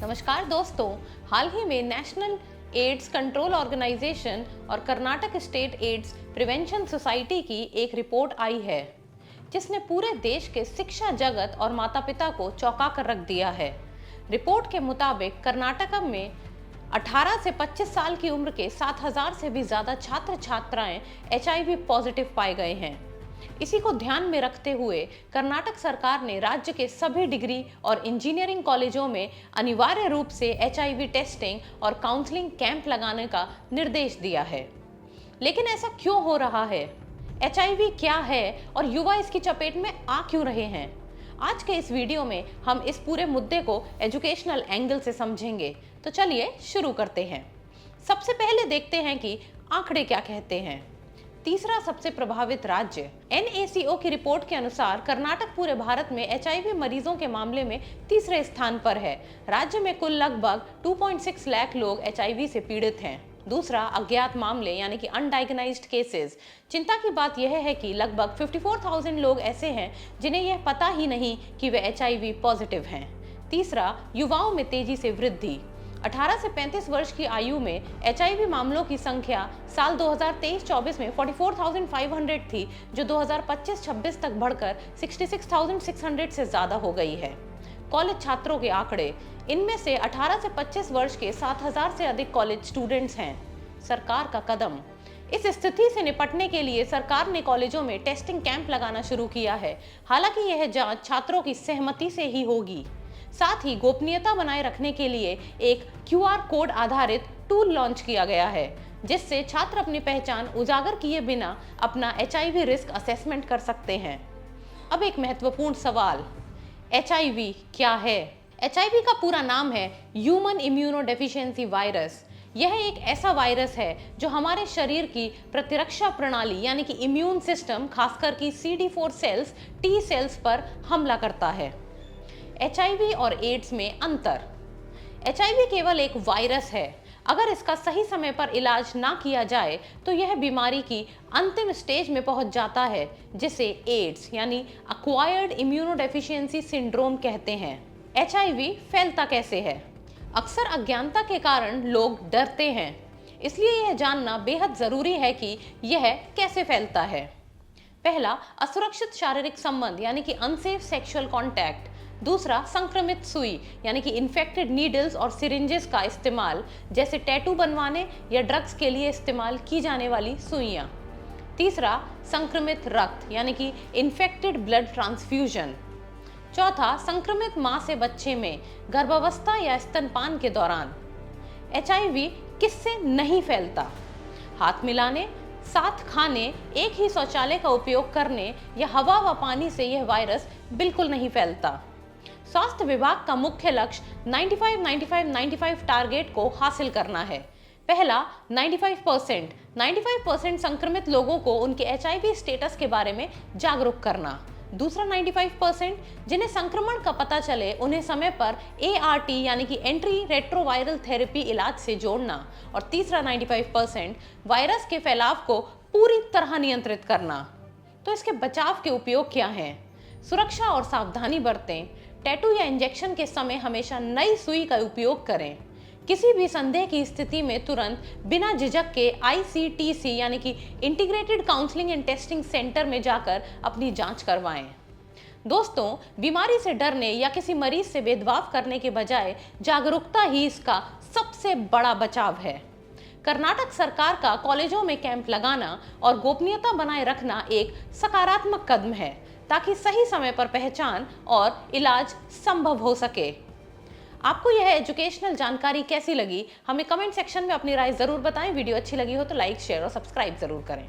नमस्कार दोस्तों, हाल ही में नेशनल एड्स कंट्रोल ऑर्गेनाइजेशन और Karnataka state ads prevention society की एक रिपोर्ट आई है जिसने पूरे देश के शिक्षा जगत और माता पिता को चौंका कर रख दिया है। रिपोर्ट के मुताबिक कर्नाटक में 18 से 25 साल की उम्र के 7000 से भी ज्यादा छात्र छात्राएं HIV पॉजिटिव पाए गए हैं। इसी को ध्यान में रखते हुए कर्नाटक सरकार ने राज्य के सभी डिग्री और इंजीनियरिंग कॉलेजों में अनिवार्य रूप से HIV टेस्टिंग और काउंसलिंग कैंप लगाने का निर्देश दिया है। लेकिन ऐसा क्यों हो रहा है? HIV क्या है और युवा इसकी चपेट में आ क्यों रहे हैं? आज के इस वीडियो में हम इस पूरे मुद्दे को एजुकेशनल एंगल से समझेंगे। तो चलिए शुरू करते हैं। सबसे पहले देखते हैं कि आंकड़े क्या कहते हैं। तीसरा सबसे प्रभावित राज्य। NACO की रिपोर्ट के अनुसार कर्नाटक पूरे भारत में HIV मरीजों के मामले में तीसरे स्थान पर है। राज्य में कुल लगभग 2.6 लाख लोग HIV से पीड़ित हैं। दूसरा, अज्ञात मामले यानी कि अनडायग्नाइज्ड केसेस। चिंता की बात यह है कि लगभग 54,000 लोग ऐसे हैं जिन्हें यह पता ही नहीं कि वे HIV पॉजिटिव हैं। तीसरा, युवाओं में तेजी से वृद्धि। 18 से 35 वर्ष की आयु में HIV मामलों की संख्या साल 2023-24 में 44,500 थी, जो 2025-26 तक बढ़कर 66,600 से ज्यादा हो गई है। कॉलेज छात्रों के आंकड़े। इनमें से 18 से 25 वर्ष के 7,000 से अधिक कॉलेज स्टूडेंट्स हैं। सरकार का कदम। इस स्थिति से निपटने के लिए सरकार ने कॉलेजों में टेस्टिंग कैंप लगाना शुरू किया है। हालांकि यह जांच छात्रों की सहमति से ही होगी। साथ ही गोपनीयता बनाए रखने के लिए एक QR कोड आधारित टूल लॉन्च किया गया है, जिससे छात्र अपनी पहचान उजागर किए बिना अपना HIV रिस्क असेसमेंट कर सकते हैं। अब एक महत्वपूर्ण सवाल, HIV क्या है? HIV का पूरा नाम है ह्यूमन इम्यूनोडेफिशिएंसी वायरस। यह एक ऐसा वायरस है जो हमारे शरीर की प्रतिरक्षा प्रणाली यानी कि इम्यून सिस्टम, खासकर की CD4 सेल्स, T सेल्स पर हमला करता है। HIV और एड्स में अंतर। HIV केवल एक वायरस है। अगर इसका सही समय पर इलाज ना किया जाए तो यह बीमारी की अंतिम स्टेज में पहुंच जाता है, जिसे एड्स यानी एक्वायर्ड इम्यूनोडेफिशिएंसी सिंड्रोम कहते हैं। HIV फैलता कैसे है? अक्सर अज्ञानता के कारण लोग डरते हैं, इसलिए यह जानना बेहद जरूरी है कि यह कैसे फैलता है। पहला, असुरक्षित शारीरिक संबंध यानी कि अनसेफ सेक्सुअल कॉन्टैक्ट। दूसरा, संक्रमित सुई यानी कि इन्फेक्टेड नीडल्स और सिरिंजेस का इस्तेमाल, जैसे टैटू बनवाने या ड्रग्स के लिए इस्तेमाल की जाने वाली सुइयां। तीसरा, संक्रमित रक्त यानी कि इन्फेक्टेड ब्लड ट्रांसफ्यूजन। चौथा, संक्रमित मां से बच्चे में गर्भावस्था या स्तनपान के दौरान। HIV किससे नहीं फैलता? हाथ मिलाने, साथ खाने, एक ही शौचालय का उपयोग करने या हवा व पानी से यह वायरस बिल्कुल नहीं फैलता। स्वास्थ्य विभाग का मुख्य लक्ष्य 95-95-95 टारगेट को हासिल करना है। पहला, 95% संक्रमित लोगों को उनके HIV स्टेटस के बारे में जागरूक करना। दूसरा 95% जिन्हें संक्रमण का पता चले उन्हें समय पर ART यानी कि एंट्री रेट्रोवायरल थेरेपी इलाज से जोड़ना। और तीसरा 95% वायरस के फैलाव को पूरी तरह नियंत्रित करना। तो इसके बचाव के उपयोग क्या हैं? सुरक्षा और सावधानी बरतें। टैटू या इंजेक्शन के समय हमेशा नई सुई का उपयोग करें। किसी भी संदेह की स्थिति में तुरंत बिना झिझक के ICTC यानी कि integrated counselling and testing centre में जाकर अपनी जांच करवाएं। दोस्तों, बीमारी से डरने या किसी मरीज से भेदभाव करने के बजाय जागरूकता ही इसका सबसे बड़ा बचाव है। कर्नाटक सरकार का कॉलेजों में कैंप लगाना और गोपनीयता बनाए रखना एक सकारात्मक कदम है, ताकि सही समय पर पहचान और इलाज संभव हो सके। आपको यह एजुकेशनल जानकारी कैसी लगी? हमें कमेंट सेक्शन में अपनी राय जरूर बताएं। वीडियो अच्छी लगी हो तो लाइक, शेयर और सब्सक्राइब जरूर करें।